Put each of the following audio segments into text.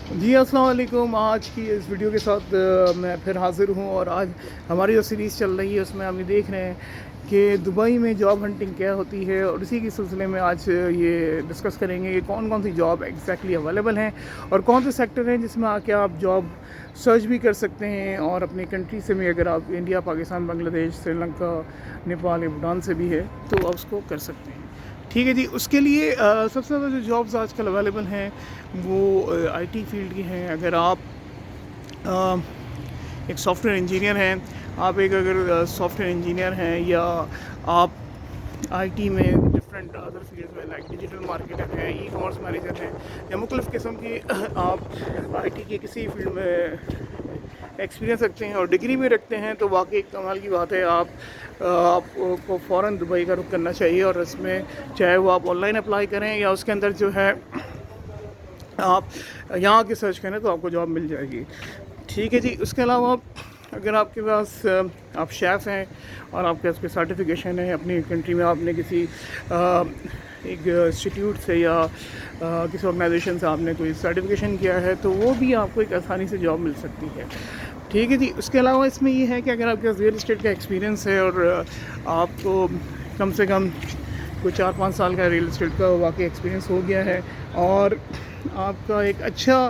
جی السلام علیکم. آج کی اس ویڈیو کے ساتھ میں پھر حاضر ہوں، اور آج ہماری جو سیریز چل رہی ہے اس میں ہم یہ دیکھ رہے ہیں کہ دبئی میں جاب ہنٹنگ کیا ہوتی ہے، اور اسی کے سلسلے میں آج یہ ڈسکس کریں گے کہ کون کون سی جاب ایگزیکٹلی اویلیبل ہیں اور کون سے سیکٹر ہیں جس میں آ کے آپ جاب سرچ بھی کر سکتے ہیں، اور اپنی کنٹری سے بھی، اگر آپ انڈیا، پاکستان، بنگلہ دیش، سری لنکا، نیپال یا بھوٹان سے بھی ہے تو آپ اس کو کر سکتے ہیں. ٹھیک ہے جی. اس کے لیے سب سے زیادہ جو جابز آج کل اویلیبل ہیں وہ آئی ٹی فیلڈ کی ہیں. اگر آپ ایک سافٹ ویئر انجینئر ہیں، آپ ایک اگر سافٹ ویئر انجینئر ہیں، یا آپ آئی ٹی میں ڈفرینٹ ادر فیلڈ میں لائک ڈیجیٹل مارکیٹر ہیں، ای کامرس مینیجر ہیں، یا مختلف قسم کی آپ آئی ٹی کے کسی فیلڈ میں ایکسپیرینس رکھتے ہیں اور ڈگری بھی رکھتے ہیں، تو واقعی کمال کی بات ہے. آپ کو فوراً دبئی کا رخ کرنا چاہیے، اور اس میں چاہے وہ آپ آن لائن اپلائی کریں یا اس کے اندر جو ہے آپ یہاں کے سرچ کریں تو آپ کو جاب مل جائے گی. ٹھیک ہے جی. اس کے علاوہ اگر آپ کے پاس آپ شیف ہیں اور آپ کے پاس کوئی سرٹیفکیشن ہے اپنی کنٹری میں، آپ نے کسی ایک انسٹیٹیوٹ سے یا کسی آرگنائزیشن سے آپ نے کوئی سرٹیفکیشن کیا ہے، تو وہ بھی آپ کو ایک آسانی سے جاب مل سکتی ہے. ٹھیک ہے جی. اس کے علاوہ اس میں یہ ہے کہ اگر آپ کے پاس ریئل اسٹیٹ کا ایکسپیرینس ہے اور آپ کو کم سے کم کوئی 4-5 سال کا ریئل اسٹیٹ کا واقعی ایکسپیرینس ہو گیا ہے، اور آپ کا ایک اچھا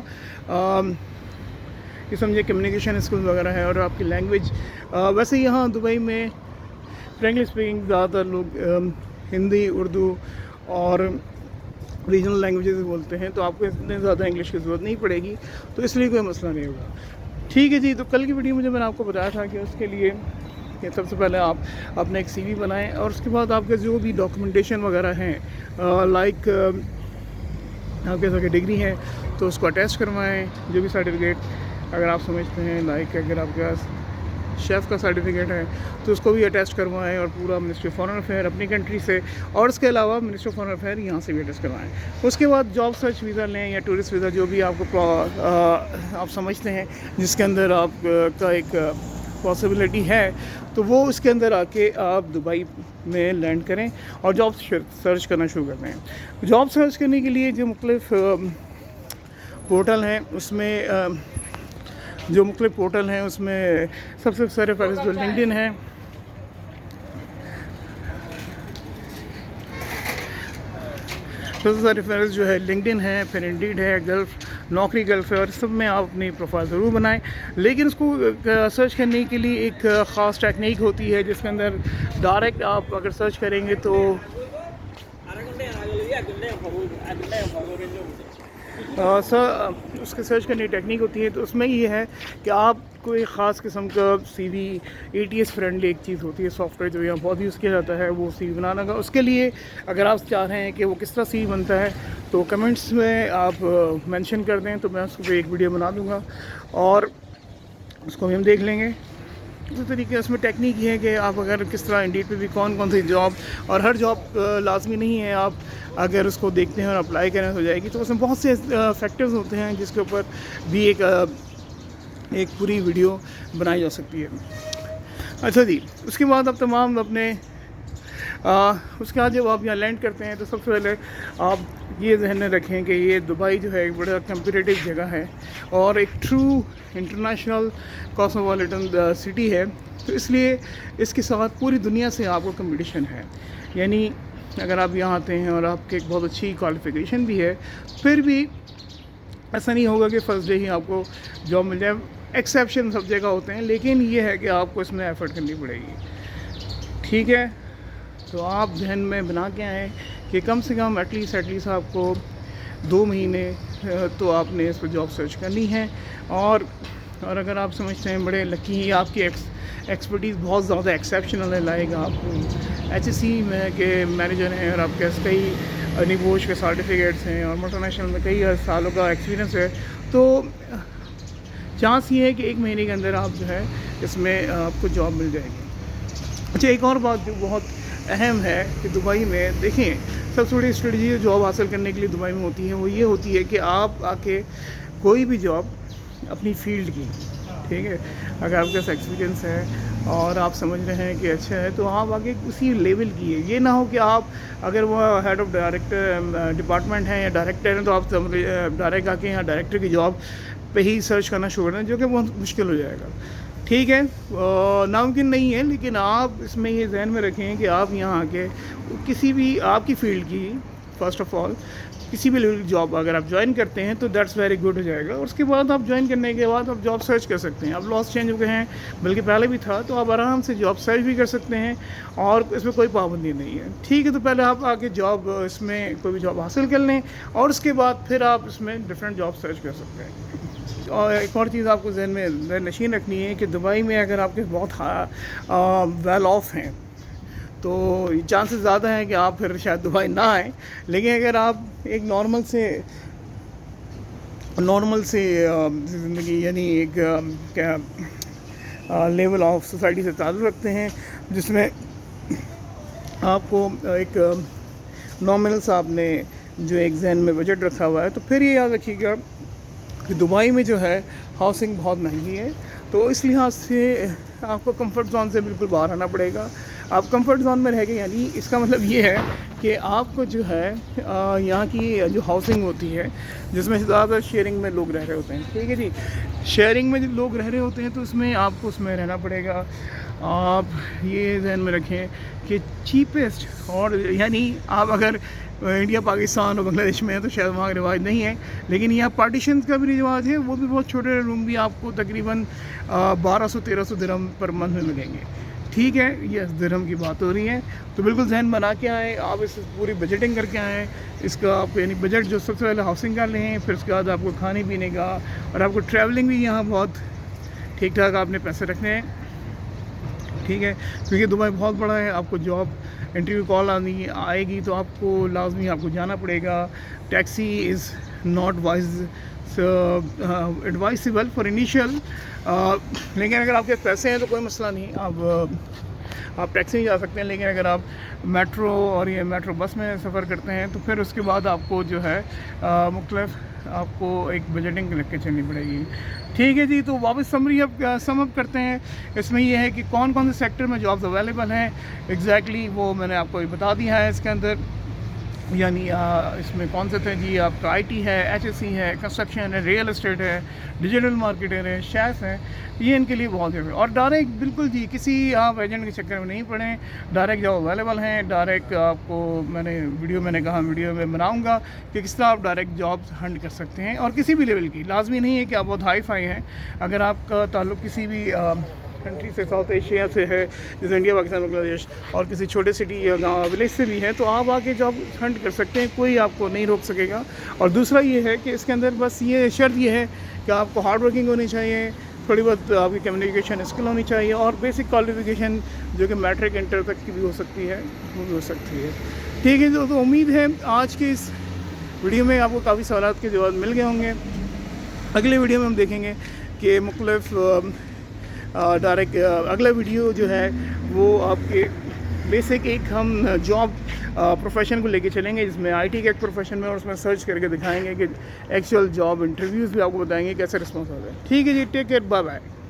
یہ سمجھے کمیونیکیشن اسکل وغیرہ ہے، اور آپ کی لینگویج ویسے یہاں دبئی میں فرینکلی اسپیکنگ زیادہ تر لوگ ہندی، اردو اور ریجنل لینگویجز بولتے ہیں، تو آپ کو اتنے زیادہ انگلش کی ضرورت نہیں پڑے گی، تو اس لیے کوئی مسئلہ نہیں ہوگا. ٹھیک ہے جی. تو کل کی ویڈیو میں نے آپ کو بتایا تھا کہ اس کے لیے کہ سب سے پہلے آپ اپنا ایک سی وی بنائیں، اور اس کے بعد آپ کے جو بھی ڈاکومنٹیشن وغیرہ ہیں لائک آپ کے ساتھ ڈگری ہے تو اس کو اٹیچ کروائیں. جو بھی سرٹیفکیٹ اگر آپ سمجھتے ہیں، لائک اگر آپ کے پاس شیف کا سرٹیفکیٹ ہے تو اس کو بھی اٹیچ کروائیں، اور پورا منسٹری آف فارن افیئر اپنی کنٹری سے، اور اس کے علاوہ منسٹری آف فارن افیئر یہاں سے بھی اٹیچ کروائیں. اس کے بعد جاب سرچ ویزا لیں یا ٹورسٹ ویزا، جو بھی آپ کو آپ سمجھتے ہیں جس کے اندر آپ کا ایک پاسبلٹی ہے، تو وہ اس کے اندر آ کے آپ دبئی میں لینڈ کریں اور جاب سرچ کرنا شروع کر دیں. جاب سرچ کرنے کے لیے جو مختلف پورٹل ہیں، اس میں سب سے فہرست جو لنکڈن ہے، سب سے فہرست جو ہے لنکڈن ہے، پھر انڈیڈ ہے، نوکری گلف ہے، اور سب میں آپ اپنی پروفائل ضرور بنائیں. لیکن اس کو سرچ کرنے کے لیے ایک خاص ٹیکنیک ہوتی ہے جس کے اندر ڈائریکٹ آپ اگر سرچ کریں گے تو اس کے سرچ کرنے کی ٹیکنیک ہوتی ہے. تو اس میں یہ ہے کہ آپ کو ایک خاص قسم کا سی وی، اے ٹی ایس فرینڈلی ایک چیز ہوتی ہے، سافٹ ویئر جو یہاں بہت یوز کیا جاتا ہے، وہ سی وی بنانا کا. اس کے لیے اگر آپ چاہ رہے ہیں کہ وہ کس طرح سی وی بنتا ہے تو کمنٹس میں آپ مینشن کر دیں، تو میں اس کو ایک ویڈیو بنا دوں گا اور اس کو بھی ہم دیکھ لیں گے. اسی طریقے اس میں ٹیکنیک یہ ہے کہ آپ اگر کس طرح انڈیڈ پہ بھی کون کون سی جاب، اور ہر جاب لازمی نہیں ہے آپ اگر اس کو دیکھتے ہیں اور اپلائی کریں ہو جائے گی، تو اس میں بہت سے فیکٹرز ہوتے ہیں جس کے اوپر بھی ایک پوری ویڈیو بنائی جا سکتی ہے. اچھا جی. اس کے بعد اب تمام اپنے اس کے بعد جب آپ یہاں لینڈ کرتے ہیں تو سب سے پہلے آپ یہ ذہن میں رکھیں کہ یہ دبئی جو ہے ایک بڑا کمپیٹیٹیو جگہ ہے اور ایک ٹرو انٹرنیشنل کاسموپولیٹن سٹی ہے. تو اس لیے اس کے ساتھ پوری دنیا سے آپ کو کمپٹیشن ہے. یعنی اگر آپ یہاں آتے ہیں اور آپ کے ایک بہت اچھی کوالیفیکیشن بھی ہے، پھر بھی ایسا نہیں ہوگا کہ فرسٹ ڈے ہی آپ کو جاب مل جائے. ایکسیپشن سب جگہ ہوتے ہیں، لیکن یہ ہے کہ آپ کو اس میں ایفرٹ کرنی پڑے گی. ٹھیک ہے. تو آپ ذہن میں بنا کے آئیں کہ کم سے کم ایٹ لیسٹ آپ کو 2 مہینے تو آپ نے اس پہ جاب سرچ کرنی ہے. اور اگر آپ سمجھتے ہیں بڑے لکی ہیں، آپ کی ایکسپرٹیز بہت زیادہ ایکسیپشنل ہے، لائک آپ ایچ ایس سی میں کے مینیجر ہیں اور آپ کے پاس کئی نیبوش کے سرٹیفکیٹس ہیں اور ملٹی نیشنل میں کئی سالوں کا ایکسپیرینس ہے، تو چانس یہ ہے کہ 1 مہینے کے اندر آپ جو ہے اس میں آپ کو جاب مل جائے گی. اچھا، ایک اور بات جو بہت اہم ہے کہ دبئی میں دیکھیں سب سے بڑی اسٹریٹجی جو جاب حاصل کرنے کے لیے دبئی میں ہوتی ہے وہ یہ ہوتی ہے کہ آپ آ کے کوئی بھی جاب اپنی فیلڈ کی، ٹھیک ہے، اگر آپ کے پاس ایکسپیرینس ہے اور آپ سمجھ رہے ہیں کہ اچھا ہے تو آپ آگے اسی لیول کی ہے. یہ نہ ہو کہ آپ اگر وہ ہیڈ آف ڈائریکٹر ڈپارٹمنٹ ہیں یا ڈائریکٹر ہیں تو آپ ڈائریکٹ آ کے یہاں ڈائریکٹر کی جاب پہ ہی سرچ کرنا شروع کر دیں, جو کہ بہت مشکل ہو جائے گا. ٹھیک ہے, ناممکن نہیں ہے, لیکن آپ اس میں یہ ذہن میں رکھیں کہ آپ یہاں آ کے کسی بھی آپ کی فیلڈ کی فرسٹ آف آل کسی بھی لیول کی جاب اگر آپ جوائن کرتے ہیں تو دیٹس ویری گڈ ہو جائے گا. اور اس کے بعد آپ جوائن کرنے کے بعد آپ جاب سرچ کر سکتے ہیں. اب لاس چینج ہو گئے ہیں, بلکہ پہلے بھی تھا, تو آپ آرام سے جاب سرچ بھی کر سکتے ہیں اور اس میں کوئی پابندی نہیں ہے. ٹھیک ہے, تو پہلے آپ آ کے جاب اس میں کوئی بھی جاب حاصل کر لیں اور اس کے بعد پھر آپ اس میں ڈفرینٹ جاب سرچ کر سکتے ہیں. اور ایک اور چیز آپ کو ذہن میں نشین رکھنی ہے کہ دبئی میں اگر آپ کے بہت ویل آف ہیں تو چانسز زیادہ ہیں کہ آپ پھر شاید دبئی نہ آئیں. لیکن اگر آپ ایک نارمل سے زندگی یعنی ایک کیا لیول آف سوسائٹی سے تعلق رکھتے ہیں جس میں آپ کو ایک نارمل سا آپ نے جو ایک ذہن میں بجٹ رکھا ہوا ہے, تو پھر یہ یاد رکھیے گا کہ دبئی میں جو ہے ہاؤسنگ بہت مہنگی ہے. تو اس لحاظ سے آپ کو کمفرٹ زون سے بالکل باہر آنا پڑے گا. آپ کمفرٹ زون میں رہ گئے یعنی اس کا مطلب یہ ہے کہ آپ کو جو ہے یہاں کی جو ہاؤسنگ ہوتی ہے جس میں زیادہ شیئرنگ میں لوگ رہ رہے ہوتے ہیں. ٹھیک ہے جی, شیئرنگ میں جو لوگ رہ رہے ہوتے ہیں تو اس میں آپ کو اس میں رہنا پڑے گا. آپ یہ ذہن میں رکھیں کہ چیپسٹ, اور یعنی آپ اگر انڈیا پاکستان اور بنگلہ دیش میں ہے تو شاید وہاں کا رواج نہیں ہے, لیکن یہاں پارٹیشنز کا بھی رواج ہے. وہ بھی بہت چھوٹے روم بھی آپ کو تقریباً 1200-1300 درہم پر منتھ میں ملیں گے. ٹھیک ہے, یہ درہم کی بات ہو رہی ہے. تو بالکل ذہن بنا کے آئیں, آپ اس پوری بجٹنگ کر کے آئیں. اس کا آپ یعنی بجٹ جو سب سے پہلے ہاؤسنگ کا لیں, پھر اس کے بعد آپ کو کھانے پینے کا اور آپ کو ٹریولنگ بھی یہاں بہت ٹھیک ٹھاک آپ نے پیسے رکھنے ہیں. ٹھیک ہے, کیونکہ دبئی بہت بڑا ہے. آپ کو جاب انٹرویو کال آئے گی تو آپ کو لازمی آپ کو جانا پڑے گا. Taxi is not advisable for initial, لیکن اگر آپ کے پیسے ہیں تو کوئی مسئلہ نہیں, آپ ٹیکسی میں جا سکتے ہیں. لیکن اگر آپ میٹرو اور یہ میٹرو بس میں سفر کرتے ہیں تو پھر اس کے بعد آپ کو جو ہے مختلف آپ کو ایک بجٹنگ رکھ کے چلنی پڑے گی. ٹھیک ہے جی, تو واپس سم اپ کرتے ہیں. اس میں یہ ہے کہ کون کون سے سیکٹر میں جابز اویلیبل ہیں ایگزیکٹلی وہ میں نے آپ کو بتا دیا ہے اس کے اندر. یعنی اس میں کون سے تھے جی, آپ کا IT ہے, HSC ہے, کنسٹرکشن ہے, ریئل اسٹیٹ ہے, ڈیجیٹل مارکیٹر ہے, شیف ہیں. یہ ان کے لیے بہت ضروری ہے. اور ڈائریکٹ بالکل جی کسی آپ ایجنٹ کے چکر میں نہیں پڑیں, ڈائریکٹ جاب اویلیبل ہیں. ڈائریکٹ آپ کو میں نے ویڈیو میں بناؤں گا کہ کس طرح آپ ڈائریکٹ جاب ہنٹ کر سکتے ہیں, اور کسی بھی لیول کی. لازمی نہیں ہے کہ آپ بہت ہائی فائی ہیں. اگر آپ کا تعلق کسی بھی کنٹری سے, ساؤتھ ایشیا سے ہے جیسے انڈیا پاکستان بنگلہ دیش, اور کسی چھوٹے سٹی یا گاؤں ولیج سے بھی ہے, تو آپ آ کے جاب ہنٹ کر سکتے ہیں. کوئی آپ کو نہیں روک سکے گا. اور دوسرا یہ ہے کہ اس کے اندر بس یہ شرط یہ ہے کہ آپ کو ہارڈ ورکنگ ہونی چاہیے, تھوڑی بہت آپ کی کمیونیکیشن اسکل ہونی چاہیے, اور بیسک کوالیفیکیشن جو کہ میٹرک انٹر تک کی بھی ہو سکتی ہے, وہ بھی ہو سکتی ہے. ٹھیک ہے, تو امید ہے آج کے اس ویڈیو میں آپ کو کافی سوالات کے جواب مل گئے ہوں گے. اگلے ویڈیو میں ہم دیکھیں گے کہ مختلف ڈائریکٹ اگلا ویڈیو جو ہے وہ آپ کے بیسک ایک ہم جاب پروفیشن کو لے کے چلیں گے, جس میں IT کے ایک پروفیشن میں, اور اس میں سرچ کر کے دکھائیں گے کہ ایکچوئل جاب انٹرویوز بھی آپ کو بتائیں گے کیسے رسپانس آتا ہے. ٹھیک ہے جی, ٹیک کیئر, بائے بائے.